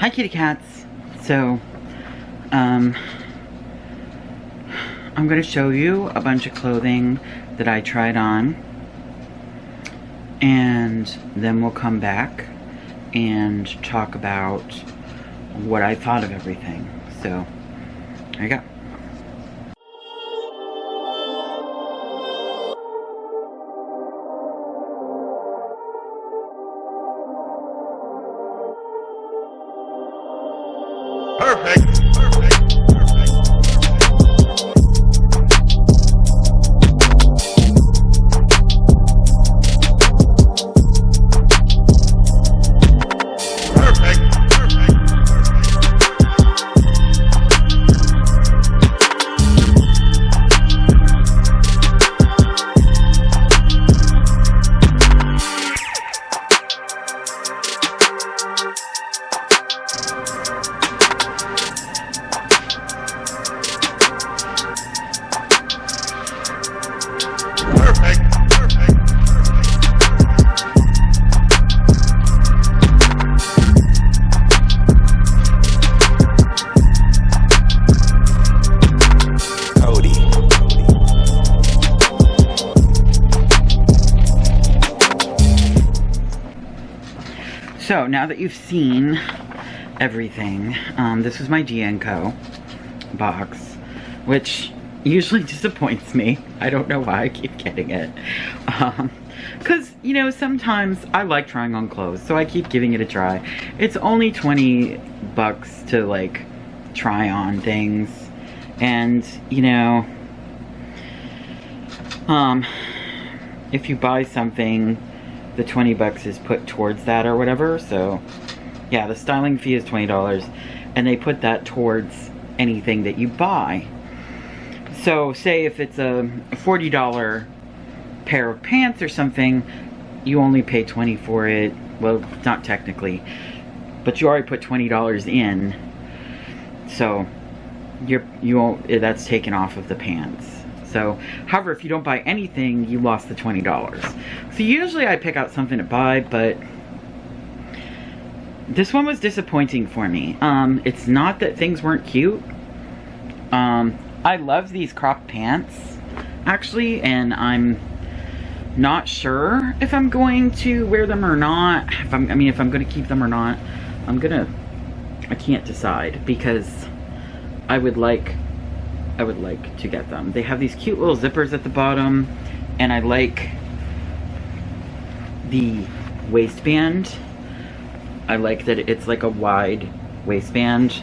Hi kitty cats. So, I'm going to show you a bunch of clothing that I tried on, and then we'll come back and talk about what I thought of everything. So, there you go. Perfect. So now that you've seen everything, this was my Dia&co box, which usually disappoints me. I don't know why I keep getting it. Because, you know, sometimes I like trying on clothes, so I keep giving it a try. It's only 20 bucks to, like, try on things. And, you know, if you buy something, the 20 bucks is put towards that or whatever. So yeah, the styling fee is $20 and they put that towards anything that you buy. So say if it's a $40 pair of pants or something, you only pay 20 for it. Well, not technically, but you already put $20 in, so that's taken off of the pants. So, however, if you don't buy anything, you lost the $20. So usually I pick out something to buy, but this one was disappointing for me. It's not that things weren't cute. I love these crop pants, actually, and I'm not sure if I'm going to wear them or not. If I'm going to keep them or not. I can't decide, because I would like to get them. They have these cute little zippers at the bottom, and I like the waistband. I like that it's like a wide waistband.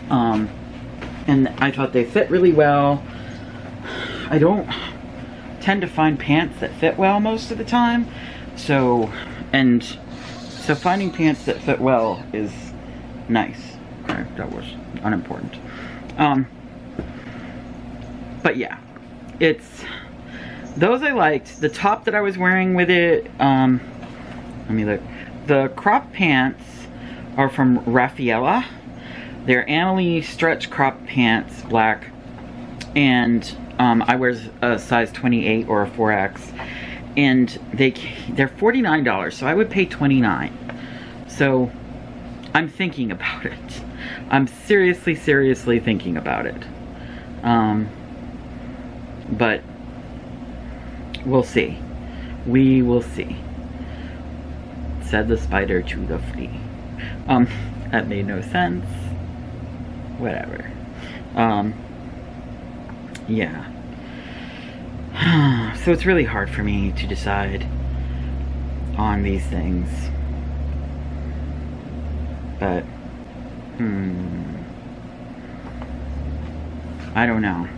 And I thought they fit really well. I don't tend to find pants that fit well most of the time. So finding pants that fit well is nice. Okay, that was unimportant. But yeah, those I liked. The top that I was wearing with it, let me look. The crop pants are from Raffaella. They're Annalie stretch crop pants, black, and I wear a size 28 or a 4X, and they're $49, so I would pay $29. So I'm thinking about it. I'm seriously thinking about it. But we'll see. We will see. Said the spider to the flea. That made no sense. Whatever. Yeah. So it's really hard for me to decide on these things. But, I don't know.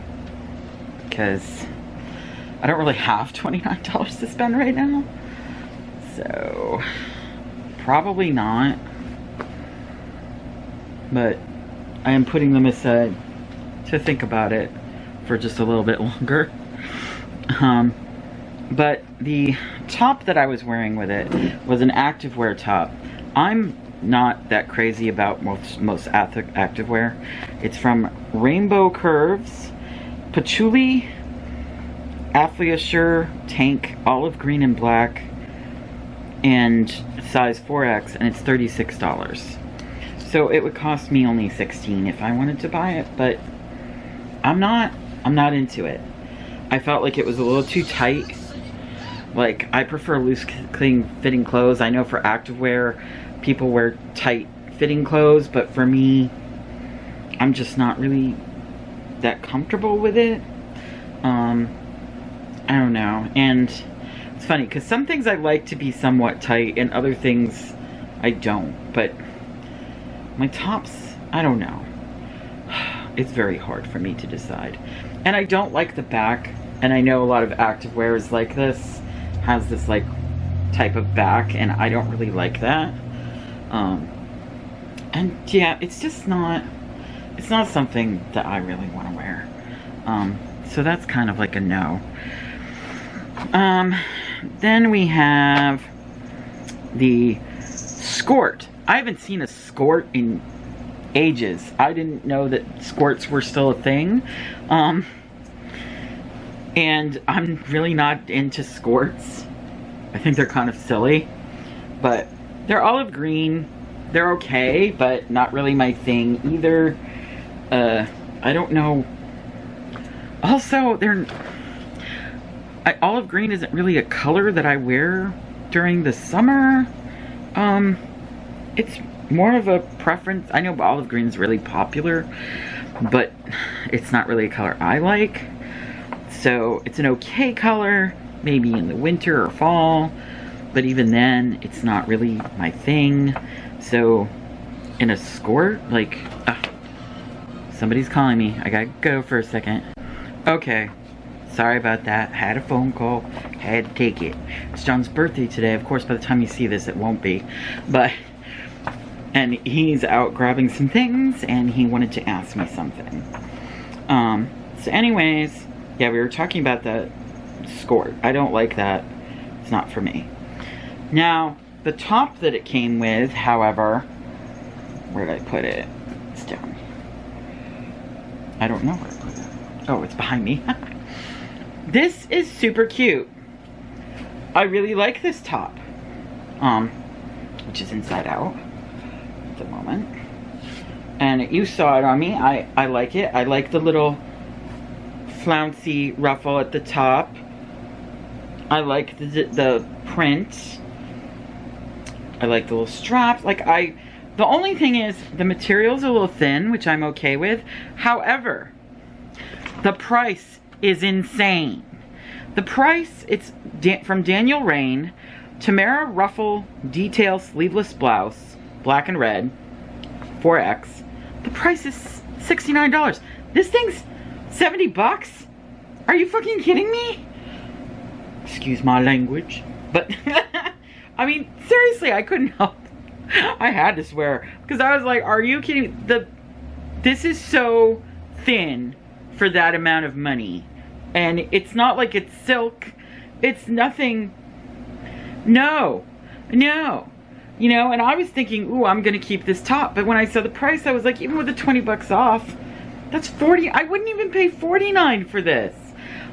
Because I don't really have $29 to spend right now. So, probably not. But I am putting them aside to think about it for just a little bit longer. But the top that I was wearing with it was an activewear top. I'm not that crazy about most activewear. It's from Rainbow Curves, Patchouli, Affleisure, Tank, olive green and black, and size 4X, and it's $36. So it would cost me only $16 if I wanted to buy it, but I'm not into it. I felt like it was a little too tight. Like, I prefer loose fitting clothes. I know for activewear, people wear tight fitting clothes, but for me, I'm just not really that comfortable with it. I don't know. And it's funny, because some things I like to be somewhat tight, and other things I don't. But my tops, I don't know. It's very hard for me to decide. And I don't like the back, and I know a lot of activewear is like this, has this like type of back, and I don't really like that. And yeah, it's just not, it's not something that I really want to wear. So that's kind of like a no. Then we have the skort. I haven't seen a skort in ages. I didn't know that skirts were still a thing. And I'm really not into skirts. I think they're kind of silly. But they're olive green. They're okay, but not really my thing either. I don't know. Also, olive green isn't really a color that I wear during the summer. It's more of a preference. I know olive green is really popular, but it's not really a color I like. So it's an okay color, maybe in the winter or fall, but even then, it's not really my thing. So in a skirt, like, somebody's calling me. I gotta go for a second. Okay, sorry about that. Had a phone call, had to take it. It's John's birthday today. Of course, by the time you see this, it won't be. But, and he's out grabbing some things, and he wanted to ask me something. So anyways, yeah, we were talking about the skirt. I don't like that. It's not for me. Now, the top that it came with, however, where did I put it? It's down. I don't know where I put it. Oh, it's behind me. This is super cute. I really like this top. Which is inside out at the moment. And you saw it on me. I like it. I like the little flouncy ruffle at the top. I like the print. I like the little strap. Like, the only thing is, the material's a little thin, which I'm okay with. However, the price is insane. The price, it's from Daniel Rain, Tamara Ruffle Detail Sleeveless Blouse, black and red, 4X. The price is $69. This thing's 70 bucks? Are you fucking kidding me? Excuse my language. But, I mean, seriously, I couldn't help. I had to swear. Because I was like, are you kidding? This is so thin for that amount of money. And it's not like it's silk. It's nothing. No. No. You know, and I was thinking, ooh, I'm going to keep this top. But when I saw the price, I was like, even with the 20 bucks off, that's 40. I wouldn't even pay $49 for this.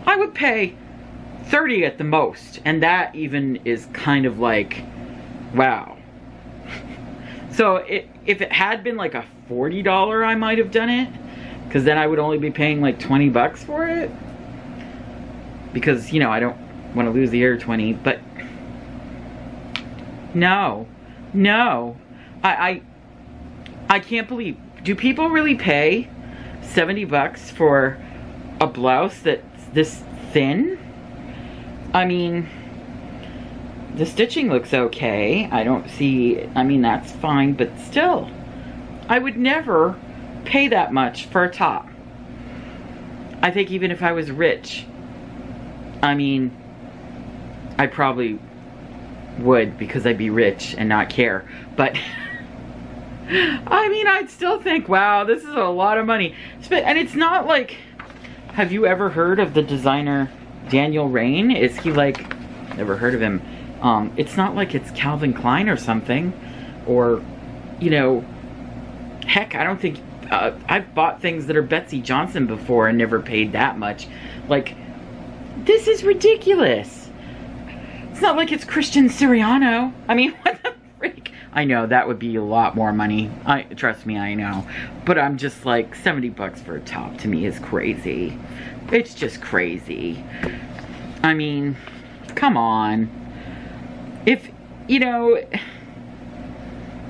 I would pay 30 at the most. And that even is kind of like, wow. So if it had been like a $40, I might have done it. Because then I would only be paying like 20 bucks for it. Because, you know, I don't want to lose the air 20. But no. No. I can't believe. Do people really pay 70 bucks for a blouse that's this thin? I mean, the stitching looks okay. I don't see, I mean, that's fine, but still, I would never pay that much for a top. I think even if I was rich, I mean, I probably would, because I'd be rich and not care. But I mean, I'd still think, wow, this is a lot of money. And it's not like, have you ever heard of the designer Daniel Rain? Is he like, never heard of him. It's not like it's Calvin Klein or something, or, you know, heck, I don't think, I've bought things that are Betsy Johnson before and never paid that much. Like, this is ridiculous. It's not like it's Christian Siriano. I mean, what the freak? I know that would be a lot more money. Trust me, I know. But I'm just like, 70 bucks for a top to me is crazy. It's just crazy. I mean, come on. If, you know,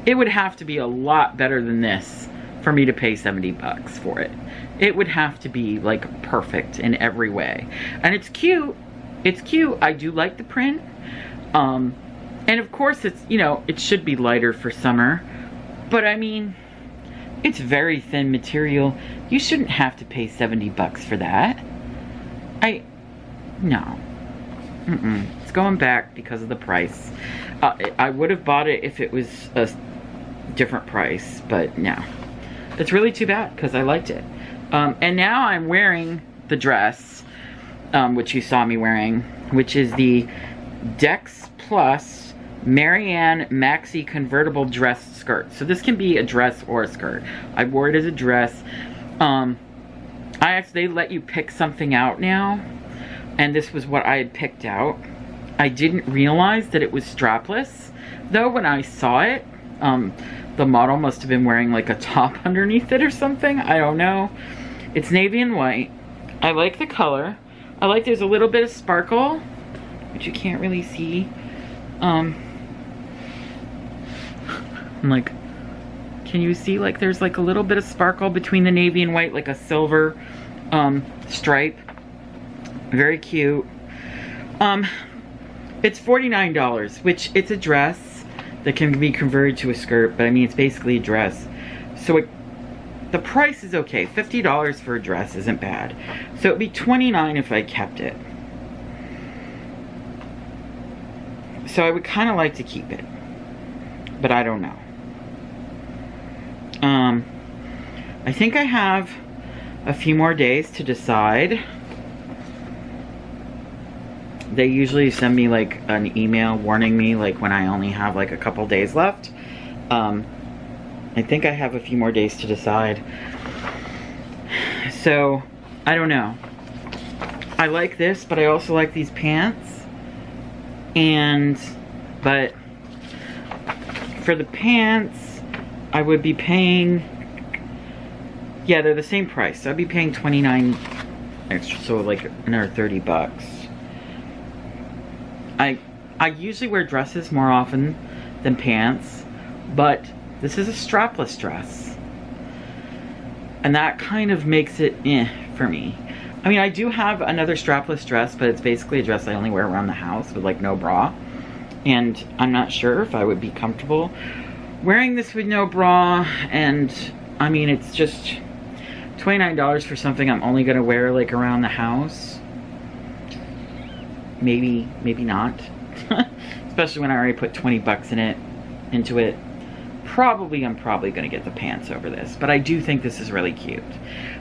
it would have to be a lot better than this for me to pay 70 bucks for it. It would have to be like perfect in every way. And it's cute. It's cute. I do like the print. And of course it's, you know, it should be lighter for summer. But I mean, it's very thin material. You shouldn't have to pay 70 bucks for that. No. It's going back because of the price. I would have bought it if it was a different price, but no. It's really too bad because I liked it. And now I'm wearing the dress, which you saw me wearing, which is the Dex Plus Marianne Maxi Convertible Dress Skirt. So this can be a dress or a skirt. I wore it as a dress. They let you pick something out now, and this was what I had picked out. I didn't realize that it was strapless, though. When I saw it, the model must have been wearing like a top underneath it or something. I don't know. It's navy and white. I like the color. I like there's a little bit of sparkle, which you can't really see. I'm like, can you see like there's like a little bit of sparkle between the navy and white, like a silver stripe. Very cute. It's $49, which it's a dress that can be converted to a skirt, but I mean it's basically a dress. So the price is okay. $50 for a dress isn't bad. So it'd be $29 if I kept it. So I would kind of like to keep it, but I don't know. I think I have a few more days to decide. They usually send me like an email warning me like when I only have like a couple days left. I think I have a few more days to decide. So, I don't know. I like this, but I also like these pants. But for the pants, I would be paying, yeah, they're the same price. So I'd be paying $29 extra, so like another 30 bucks. I usually wear dresses more often than pants, but this is a strapless dress. And that kind of makes it for me. I mean, I do have another strapless dress, but it's basically a dress I only wear around the house with like no bra. And I'm not sure if I would be comfortable wearing this with no bra. And I mean, it's just $29 for something I'm only gonna wear like around the house. Maybe not. Especially when I already put 20 bucks into it. I'm probably gonna get the pants over this, but I do think this is really cute.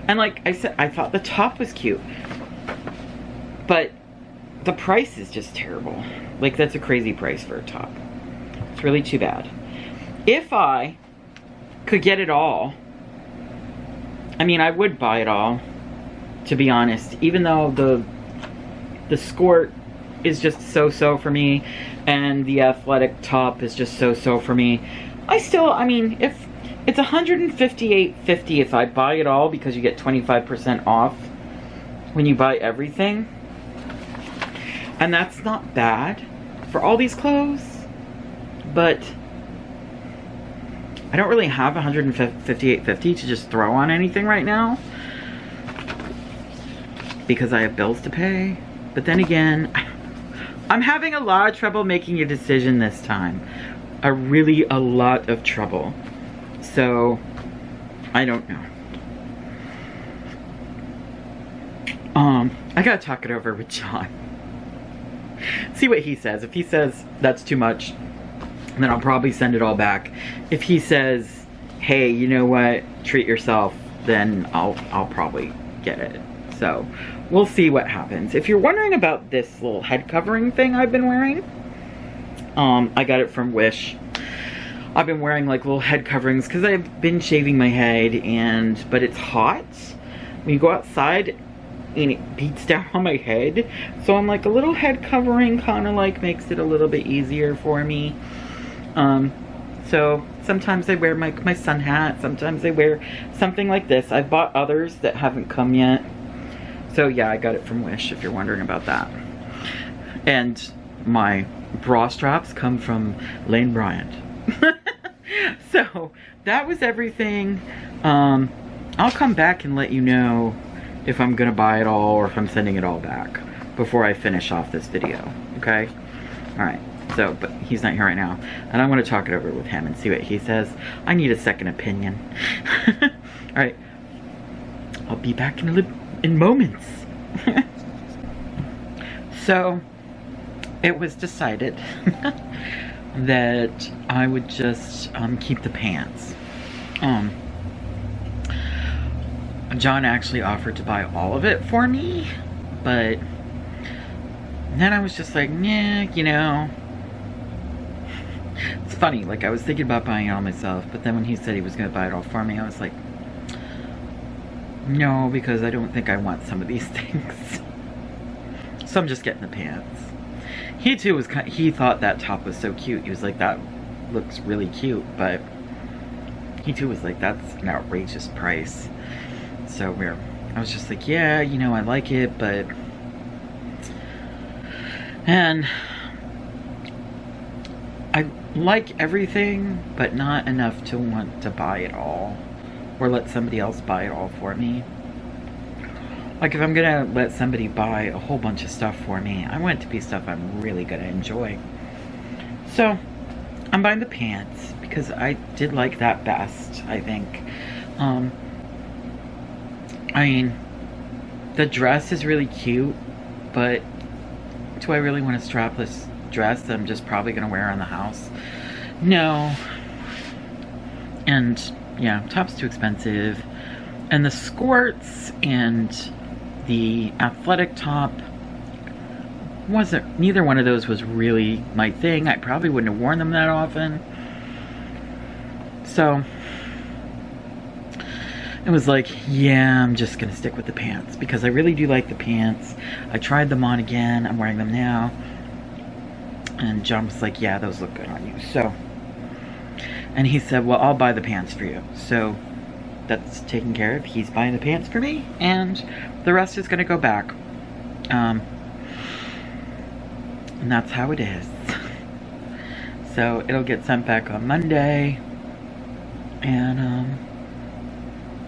And like I said, I thought the top was cute, but the price is just terrible. Like, that's a crazy price for a top. It's really too bad. If I could get it all, I mean, I would buy it all, to be honest, even though the skirt is just so-so for me, and the athletic top is just so-so for me. I mean, if it's $158.50 if I buy it all, because you get 25% off when you buy everything. And that's not bad for all these clothes, but I don't really have $158.50 to just throw on anything right now, because I have bills to pay. But then again, I'm having a lot of trouble making a decision this time. A lot of trouble. So, I don't know. I gotta talk it over with John. See what he says. If he says that's too much, then I'll probably send it all back. If he says, hey, you know what, treat yourself, then I'll probably get it. So, we'll see what happens. If you're wondering about this little head covering thing I've been wearing, I got it from Wish. I've been wearing like little head coverings because I've been shaving my head, but it's hot. When you go outside and it beats down on my head. So I'm like, a little head covering kind of like makes it a little bit easier for me. So sometimes I wear my sun hat, sometimes I wear something like this. I've bought others that haven't come yet. So yeah, I got it from Wish, if you're wondering about that. And my bra straps come from Lane Bryant. So that was everything. I'll come back and let you know if I'm gonna buy it all or if I'm sending it all back before I finish off this video, okay? All right, so, but he's not here right now. And I'm gonna talk it over with him and see what he says. I need a second opinion. All right, I'll be back in moments. So, it was decided that I would just keep the pants. John actually offered to buy all of it for me, but then I was just like, nah, you know. It's funny, like I was thinking about buying it all myself, but then when he said he was gonna buy it all for me, I was like, no, because I don't think I want some of these things. So I'm just getting the pants. He too was he thought that top was so cute. He was like, that looks really cute, but he too was like, that's an outrageous price. So I was just like, yeah, you know, I like it, but, and I like everything, but not enough to want to buy it all or let somebody else buy it all for me. Like if I'm gonna let somebody buy a whole bunch of stuff for me, I want it to be stuff I'm really gonna enjoy. So I'm buying the pants because I did like that best, I think. I mean, the dress is really cute, but do I really want a strapless dress that I'm just probably gonna wear around the house? No. And yeah, top's too expensive. And the skirts and the athletic top neither one of those was really my thing. I probably wouldn't have worn them that often. So it was like, yeah, I'm just gonna stick with the pants because I really do like the pants. I tried them on again. I'm wearing them now. And John was like, yeah, those look good on you. So, and he said, well, I'll buy the pants for you. So that's taken care of. He's buying the pants for me and the rest is gonna go back. And that's how it is. So it'll get sent back on Monday. And,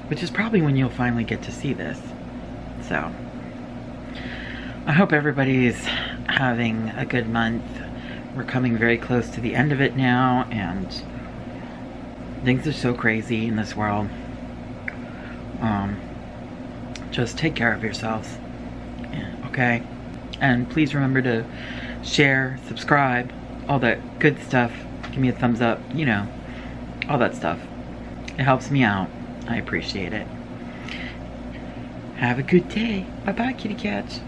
which is probably when you'll finally get to see this. So, I hope everybody's having a good month. We're coming very close to the end of it now, and things are so crazy in this world. Just take care of yourselves, okay? And please remember to share, subscribe, all that good stuff. Give me a thumbs up, you know, all that stuff. It helps me out. I appreciate it. Have a good day. Bye-bye, kitty cats.